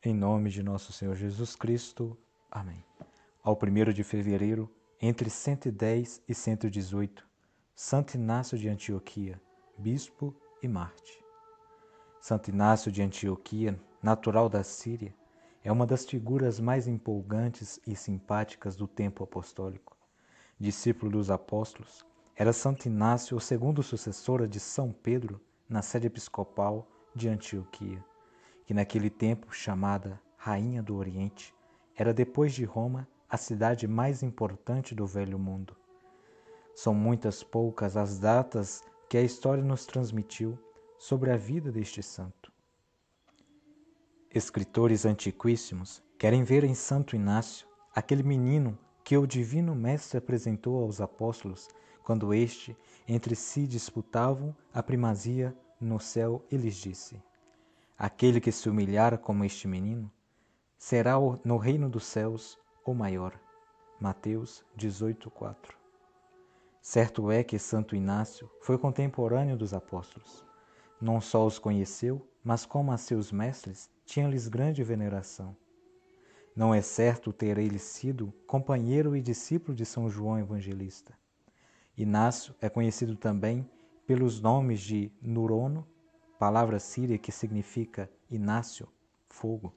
Em nome de nosso Senhor Jesus Cristo. Amém. Ao 1º de fevereiro, entre 110 e 118, Santo Inácio de Antioquia, bispo e mártir. Santo Inácio de Antioquia, natural da Síria, é uma das figuras mais empolgantes e simpáticas do tempo apostólico. Discípulo dos apóstolos, era Santo Inácio o segundo sucessor de São Pedro na sede episcopal de Antioquia, que naquele tempo, chamada Rainha do Oriente, era depois de Roma a cidade mais importante do Velho Mundo. São muitas poucas as datas que a história nos transmitiu sobre a vida deste santo. Escritores antiquíssimos querem ver em Santo Inácio aquele menino que o Divino Mestre apresentou aos apóstolos quando este entre si disputavam a primazia no céu e lhes disse: aquele que se humilhar como este menino será no reino dos céus o maior. Mateus 18:4. Certo é que Santo Inácio foi contemporâneo dos apóstolos. Não só os conheceu, mas como a seus mestres, tinha-lhes grande veneração. Não é certo ter ele sido companheiro e discípulo de São João Evangelista. Inácio é conhecido também pelos nomes de Nurono, palavra síria que significa Inácio, fogo.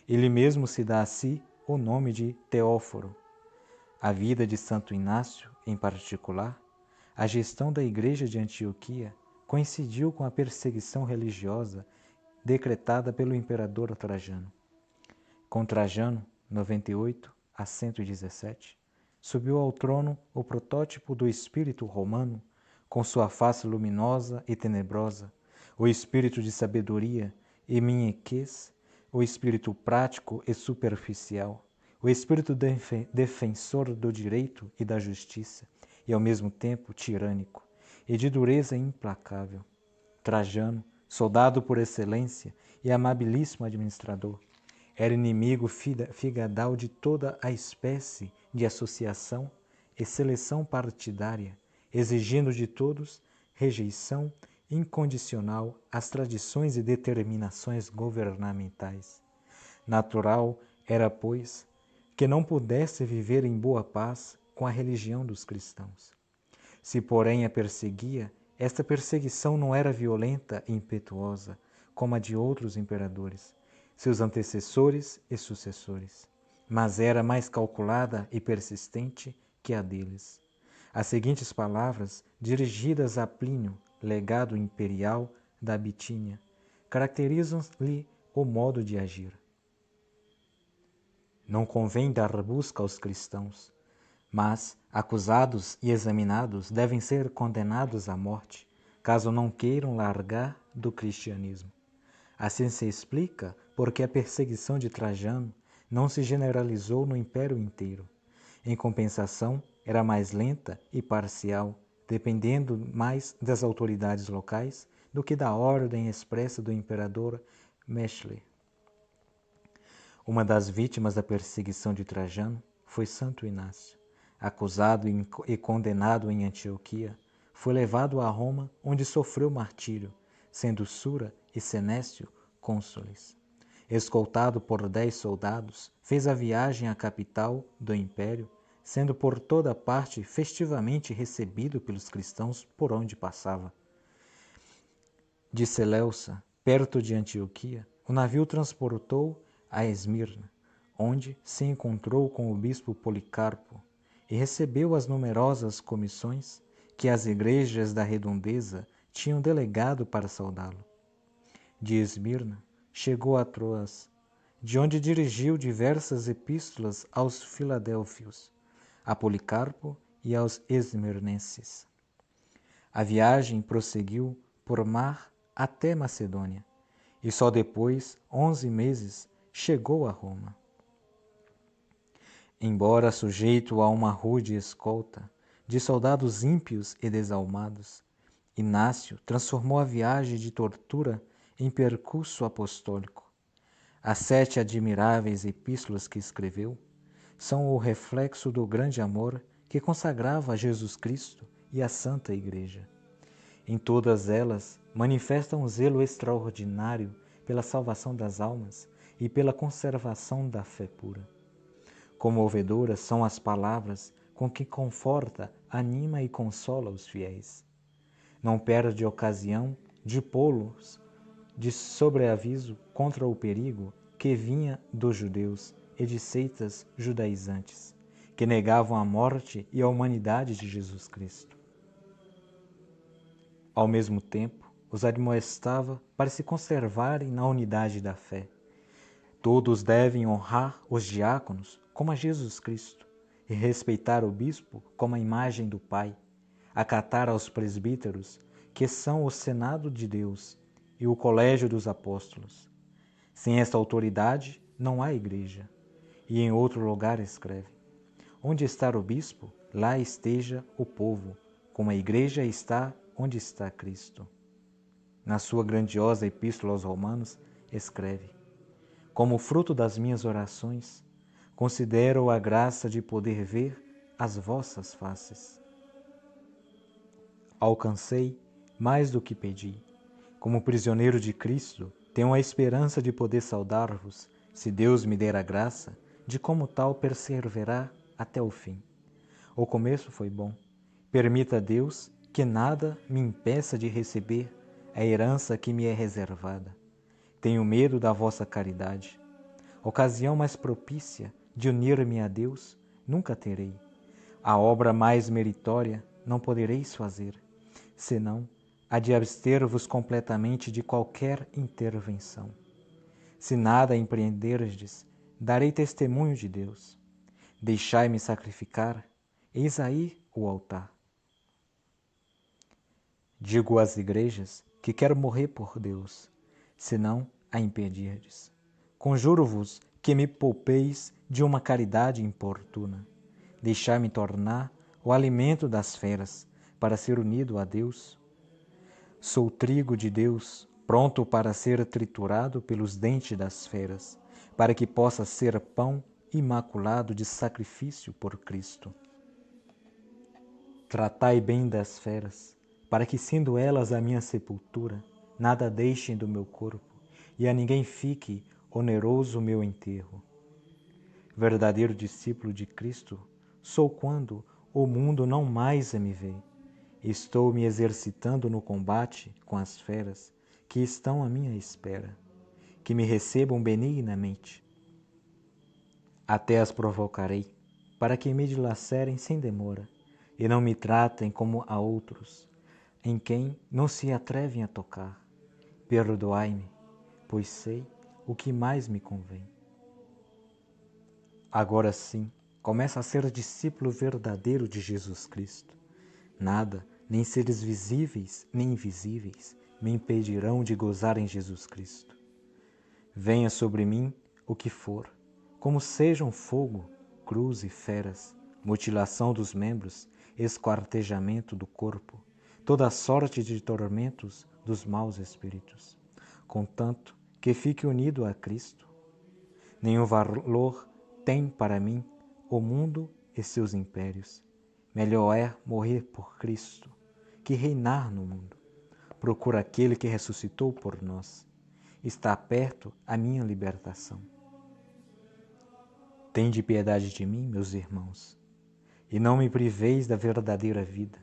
Ele mesmo se dá a si o nome de Teóforo. A vida de Santo Inácio, em particular, a gestão da Igreja de Antioquia, coincidiu com a perseguição religiosa decretada pelo imperador Trajano. Com Trajano, 98 a 117, subiu ao trono o protótipo do espírito romano, com sua face luminosa e tenebrosa, o espírito de sabedoria e minhequez, o espírito prático e superficial, o espírito defensor do direito e da justiça, e ao mesmo tempo tirânico, e de dureza implacável. Trajano, soldado por excelência e amabilíssimo administrador, era inimigo figadal de toda a espécie de associação e seleção partidária, exigindo de todos rejeição incondicional às tradições e determinações governamentais. Natural era, pois, que não pudesse viver em boa paz com a religião dos cristãos. Se, porém, a perseguia, esta perseguição não era violenta e impetuosa, como a de outros imperadores, seus antecessores e sucessores, mas era mais calculada e persistente que a deles. As seguintes palavras, dirigidas a Plínio, legado imperial da Bitínia, caracterizam-lhe o modo de agir. Não convém dar busca aos cristãos, mas, acusados e examinados, devem ser condenados à morte, caso não queiram largar do cristianismo. Assim se explica porque a perseguição de Trajano não se generalizou no império inteiro. Em compensação, era mais lenta e parcial, dependendo mais das autoridades locais do que da ordem expressa do imperador Meshle. Uma das vítimas da perseguição de Trajano foi Santo Inácio. Acusado e condenado em Antioquia, foi levado a Roma, onde sofreu martírio, sendo Sura e Senécio cônsules. Escoltado por 10 soldados, fez a viagem à capital do império, sendo por toda parte festivamente recebido pelos cristãos por onde passava. De Seleucia, perto de Antioquia, o navio transportou a Esmirna, onde se encontrou com o bispo Policarpo e recebeu as numerosas comissões que as igrejas da redondeza tinham delegado para saudá-lo. De Esmirna, chegou a Troas, de onde dirigiu diversas epístolas aos filadélfios, a Policarpo e aos esmirnenses. A viagem prosseguiu por mar até Macedônia, e só depois, 11 meses, chegou a Roma. Embora sujeito a uma rude escolta de soldados ímpios e desalmados, Inácio transformou a viagem de tortura em percurso apostólico. As 7 admiráveis epístolas que escreveu são o reflexo do grande amor que consagrava a Jesus Cristo e a Santa Igreja. Em todas elas, manifesta um zelo extraordinário pela salvação das almas e pela conservação da fé pura. Comovedoras são as palavras com que conforta, anima e consola os fiéis. Não perde ocasião de pô-los de sobreaviso contra o perigo que vinha dos judeus e de seitas judaizantes, que negavam a morte e a humanidade de Jesus Cristo. Ao mesmo tempo, os admoestava para se conservarem na unidade da fé. Todos devem honrar os diáconos como a Jesus Cristo e respeitar o bispo como a imagem do Pai, acatar aos presbíteros, que são o Senado de Deus e o colégio dos apóstolos. Sem esta autoridade, não há igreja. E em outro lugar escreve: onde está o bispo, lá esteja o povo, como a igreja está onde está Cristo. Na sua grandiosa epístola aos Romanos, escreve: como fruto das minhas orações, considero a graça de poder ver as vossas faces. Alcancei mais do que pedi. Como prisioneiro de Cristo, tenho a esperança de poder saudar-vos, se Deus me der a graça de como tal perseverar até o fim. O começo foi bom. Permita a Deus que nada me impeça de receber a herança que me é reservada. Tenho medo da vossa caridade. Ocasião mais propícia de unir-me a Deus nunca terei. A obra mais meritória não podereis fazer, senão a de abster-vos completamente de qualquer intervenção. Se nada empreenderdes, darei testemunho de Deus. Deixai-me sacrificar, eis aí o altar. Digo às igrejas que quero morrer por Deus, se não a impedirdes. Conjuro-vos que me poupeis de uma caridade importuna. Deixai-me tornar o alimento das feras, para ser unido a Deus. Sou trigo de Deus, pronto para ser triturado pelos dentes das feras, para que possa ser pão imaculado de sacrifício por Cristo. Tratai bem das feras, para que, sendo elas a minha sepultura, nada deixem do meu corpo, e a ninguém fique oneroso o meu enterro. Verdadeiro discípulo de Cristo sou quando o mundo não mais me vê. Estou me exercitando no combate com as feras que estão à minha espera, que me recebam benignamente. Até as provocarei, para que me dilacerem sem demora, e não me tratem como a outros, em quem não se atrevem a tocar. Perdoai-me, pois sei o que mais me convém. Agora sim, começa a ser discípulo verdadeiro de Jesus Cristo. Nada, nem seres visíveis nem invisíveis, me impedirão de gozar em Jesus Cristo. Venha sobre mim o que for, como sejam fogo, cruz e feras, mutilação dos membros, esquartejamento do corpo, toda sorte de tormentos dos maus espíritos, contanto que fique unido a Cristo. Nenhum valor tem para mim o mundo e seus impérios. Melhor é morrer por Cristo que reinar no mundo. Procuro aquele que ressuscitou por nós. Está perto a minha libertação. Tende piedade de mim, meus irmãos, e não me priveis da verdadeira vida.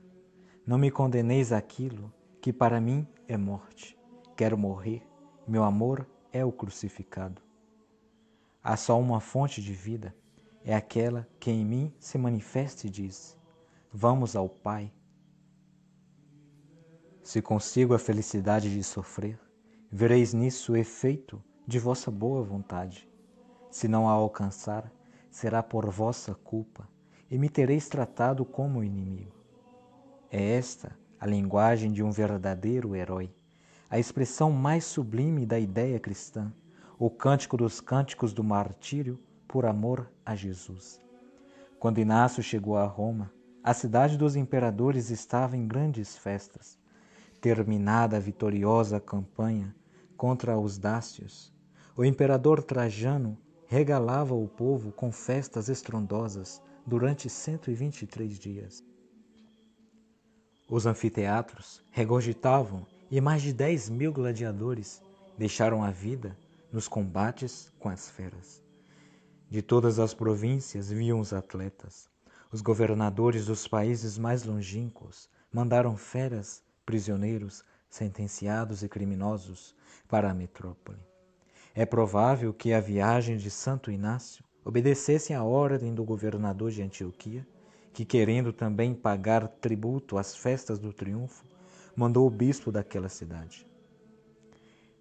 Não me condeneis àquilo que para mim é morte. Quero morrer, meu amor é o crucificado. Há só uma fonte de vida, é aquela que em mim se manifesta e diz: vamos ao Pai. Se consigo a felicidade de sofrer, vereis nisso o efeito de vossa boa vontade. Se não a alcançar, será por vossa culpa, e me tereis tratado como inimigo. É esta a linguagem de um verdadeiro herói, a expressão mais sublime da ideia cristã, o cântico dos cânticos do martírio por amor a Jesus. Quando Inácio chegou a Roma, a cidade dos imperadores estava em grandes festas. Terminada a vitoriosa campanha contra os dácios, o imperador Trajano regalava o povo com festas estrondosas durante 123 dias. Os anfiteatros regurgitavam e mais de 10.000 gladiadores deixaram a vida nos combates com as feras. De todas as províncias vinham os atletas. Os governadores dos países mais longínquos mandaram feras, prisioneiros, sentenciados e criminosos para a metrópole. É provável que a viagem de Santo Inácio obedecesse à ordem do governador de Antioquia, que, querendo também pagar tributo às festas do triunfo, mandou o bispo daquela cidade.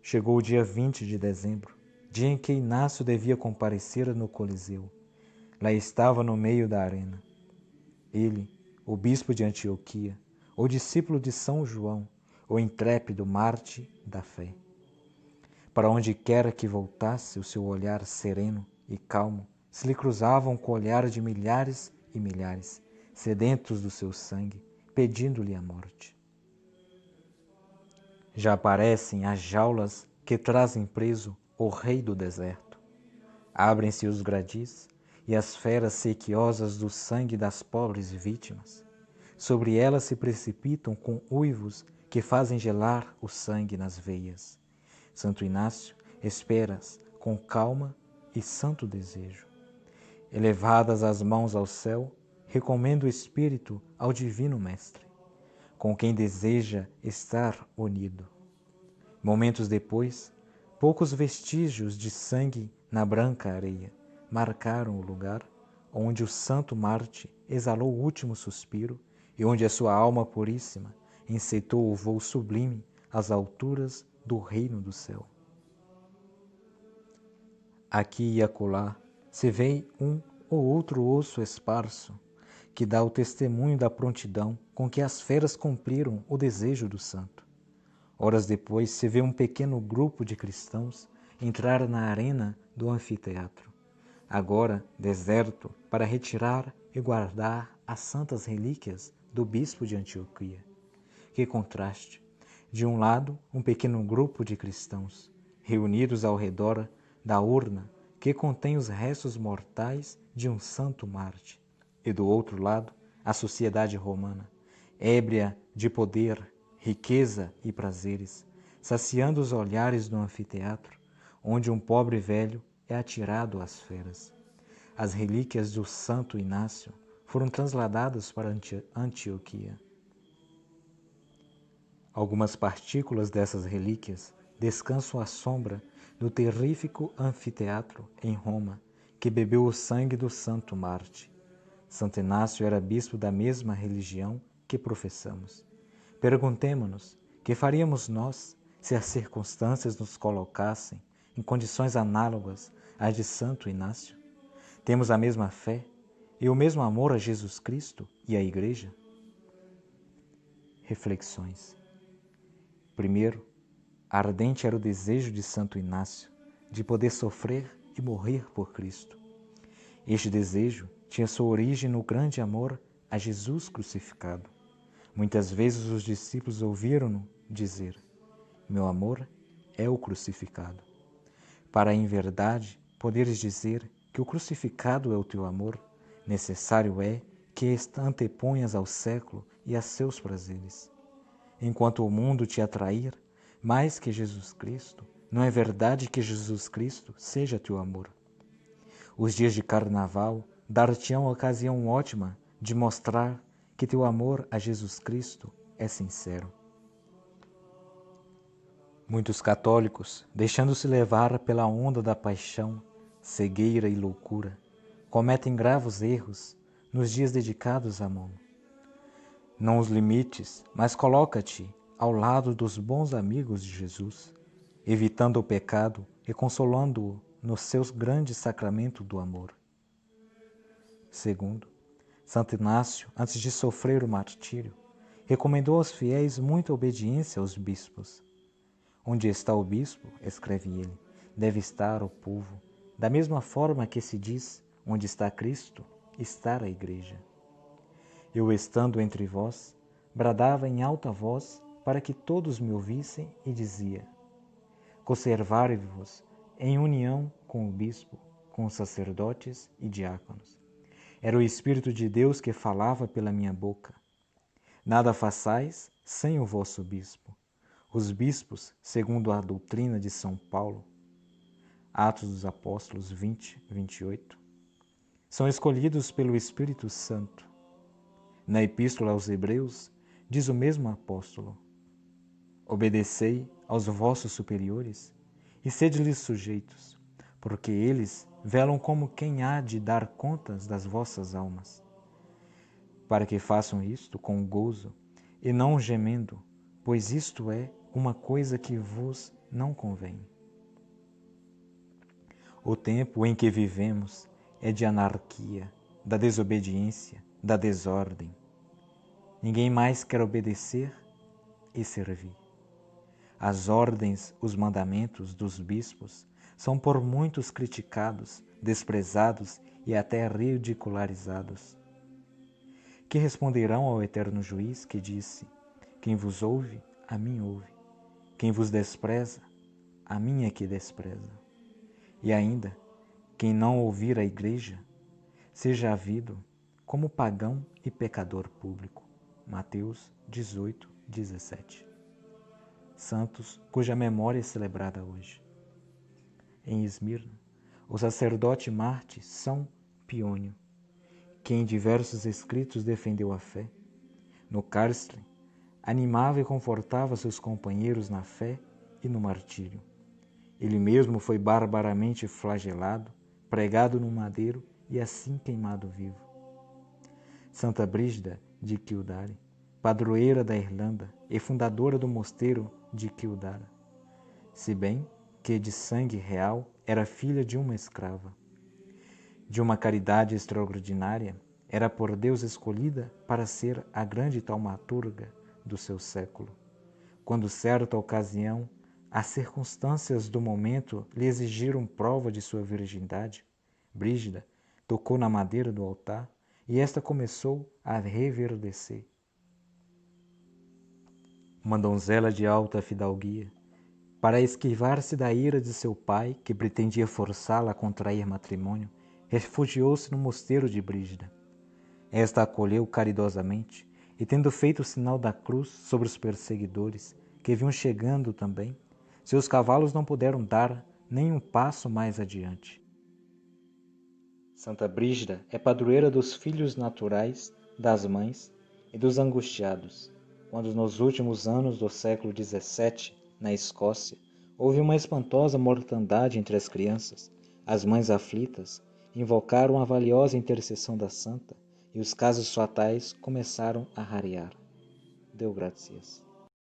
Chegou o dia 20 de dezembro, dia em que Inácio devia comparecer no Coliseu. Lá estava no meio da arena. Ele, o bispo de Antioquia, o discípulo de São João, o intrépido Marte da fé. Para onde quer que voltasse, o seu olhar sereno e calmo se lhe cruzavam com o olhar de milhares e milhares, sedentos do seu sangue, pedindo-lhe a morte. Já aparecem as jaulas que trazem preso o rei do deserto. Abrem-se os gradis e as feras sequiosas do sangue das pobres vítimas. Sobre elas se precipitam com uivos que fazem gelar o sangue nas veias. Santo Inácio, esperas com calma e santo desejo. Elevadas as mãos ao céu, recomendo o espírito ao divino Mestre, com quem deseja estar unido. Momentos depois, poucos vestígios de sangue na branca areia marcaram o lugar onde o santo Marte exalou o último suspiro e onde a sua alma puríssima enceitou o voo sublime às alturas do reino do céu. Aqui e acolá se vê um ou outro osso esparso, que dá o testemunho da prontidão com que as feras cumpriram o desejo do santo. Horas depois se vê um pequeno grupo de cristãos entrar na arena do anfiteatro, agora deserto, para retirar e guardar as santas relíquias do bispo de Antioquia. Que contraste! De um lado, um pequeno grupo de cristãos, reunidos ao redor da urna que contém os restos mortais de um santo Marte, e do outro lado, a sociedade romana, ébria de poder, riqueza e prazeres, saciando os olhares no anfiteatro, onde um pobre velho é atirado às feras. As relíquias do santo Inácio foram transladadas para Antioquia. Algumas partículas dessas relíquias descansam à sombra do terrífico anfiteatro em Roma, que bebeu o sangue do santo Marte. Santo Inácio era bispo da mesma religião que professamos. Perguntemo-nos, que faríamos nós se as circunstâncias nos colocassem em condições análogas às de Santo Inácio? Temos a mesma fé e o mesmo amor a Jesus Cristo e à Igreja? Reflexões. Primeiro, ardente era o desejo de Santo Inácio de poder sofrer e morrer por Cristo. Este desejo tinha sua origem no grande amor a Jesus crucificado. Muitas vezes os discípulos ouviram-no dizer: "Meu amor é o crucificado." Para, em verdade, poderes dizer que o crucificado é o teu amor, necessário é que anteponhas ao século e a seus prazeres. Enquanto o mundo te atrair mais que Jesus Cristo, não é verdade que Jesus Cristo seja teu amor. Os dias de carnaval dar-te-ão ocasião ótima de mostrar que teu amor a Jesus Cristo é sincero. Muitos católicos, deixando-se levar pela onda da paixão, cegueira e loucura, cometem graves erros nos dias dedicados a Amon. Não os limites, mas coloca-te ao lado dos bons amigos de Jesus, evitando o pecado e consolando-o no seu grande sacramento do amor. Segundo, Santo Inácio, antes de sofrer o martírio, recomendou aos fiéis muita obediência aos bispos. Onde está o bispo, escreve ele, deve estar o povo, da mesma forma que se diz, onde está Cristo, está a Igreja. Eu, estando entre vós, bradava em alta voz para que todos me ouvissem e dizia: conservai-vos em união com o bispo, com os sacerdotes e diáconos. Era o Espírito de Deus que falava pela minha boca. Nada façais sem o vosso bispo. Os bispos, segundo a doutrina de São Paulo, Atos dos Apóstolos 20, 28. São escolhidos pelo Espírito Santo. Na Epístola aos Hebreus, diz o mesmo apóstolo: obedecei aos vossos superiores e sede-lhes sujeitos, porque eles velam como quem há de dar contas das vossas almas, para que façam isto com gozo e não gemendo, pois isto é uma coisa que vos não convém. O tempo em que vivemos é de anarquia, da desobediência, da desordem. Ninguém mais quer obedecer e servir. As ordens, os mandamentos dos bispos são por muitos criticados, desprezados e até ridicularizados. Que responderão ao eterno juiz que disse: quem vos ouve, a mim ouve. Quem vos despreza, a mim é que despreza. E ainda, quem não ouvir a igreja, seja havido como pagão e pecador público. Mateus 18, 17. Santos cuja memória é celebrada hoje. Em Esmirna, o sacerdote Marte São Piônio, que em diversos escritos defendeu a fé, no cárcere, animava e confortava seus companheiros na fé e no martírio. Ele mesmo foi barbaramente flagelado, pregado no madeiro e assim queimado vivo. Santa Brígida de Kildare, padroeira da Irlanda e fundadora do mosteiro de Kildare, se bem que de sangue real era filha de uma escrava. De uma caridade extraordinária, era por Deus escolhida para ser a grande taumaturga do seu século. Quando certa ocasião, as circunstâncias do momento lhe exigiram prova de sua virgindade, Brígida tocou na madeira do altar e esta começou a reverdecer. Uma donzela de alta fidalguia, para esquivar-se da ira de seu pai, que pretendia forçá-la a contrair matrimônio, refugiou-se no mosteiro de Brígida. Esta acolheu caridosamente e, tendo feito o sinal da cruz sobre os perseguidores, que vinham chegando também, seus cavalos não puderam dar nem um passo mais adiante. Santa Brígida é padroeira dos filhos naturais, das mães e dos angustiados. Quando nos últimos anos do século XVII, na Escócia, houve uma espantosa mortandade entre as crianças, as mães aflitas invocaram a valiosa intercessão da santa e os casos fatais começaram a rarear. Deu graças.